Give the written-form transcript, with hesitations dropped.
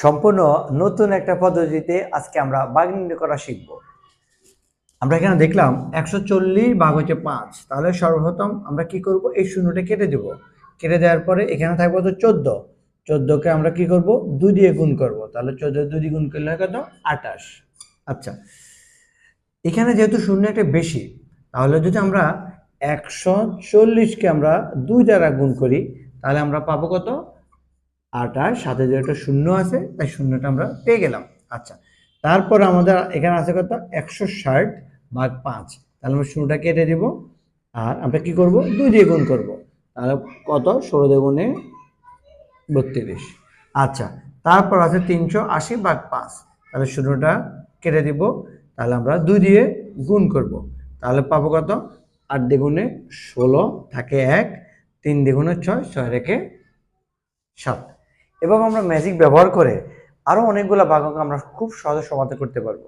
সম্পূর্ণ নতুন একটা পদ্ধতিতে আজকে আমরা ভাগ নির্ণয় করা শিখব। আমরা এখানে দেখলাম 140 ভাগ হচ্ছে 5। তাহলে সর্বপ্রথম আমরা কি করব, এই শূন্যটা কেটে দেব। কেটে দেওয়ার পরে এখানে থাকবে তো 14। 14কে আমরা কি করব, 2 দিয়ে গুণ করব। তাহলে 14 2 দিয়ে গুণ করলে হয় কত, 28। আচ্ছা, এখানে যেহেতু শূন্য একটা বেশি, তাহলে যদি আমরা 140কে আমরা 2 দ্বারা গুণ করি, তাহলে আমরা পাবো কত, 28। সাথে যে একটা শূন্য আছে, তাই শূন্যটা আমরা পেয়ে গেলাম। আচ্ছা, তারপর আমাদের এখানে আছে কত, 160 ভাগ 5। তাহলে আমরা শূন্যটা কেটে দিব, আর আমরা কি করব, 2 দিয়ে গুণ করব। তাহলে কত, 16 দুগুণে 32। আচ্ছা, তারপর আছে 380 ভাগ 5। তাহলে শূন্যটা কেটে দিব, তাহলে আমরা 2 দিয়ে গুণ করব। তাহলে পাবো কত, 8 দ্বিগুণে 16 থাকে 1, 3 দ্বিগুণে 6, 6 রেখে 7। এবং আমরা ম্যাজিক ব্যবহার করে আরো অনেকগুলো ভাগকে আমরা খুব সহজে সমাধান করতে পারবো।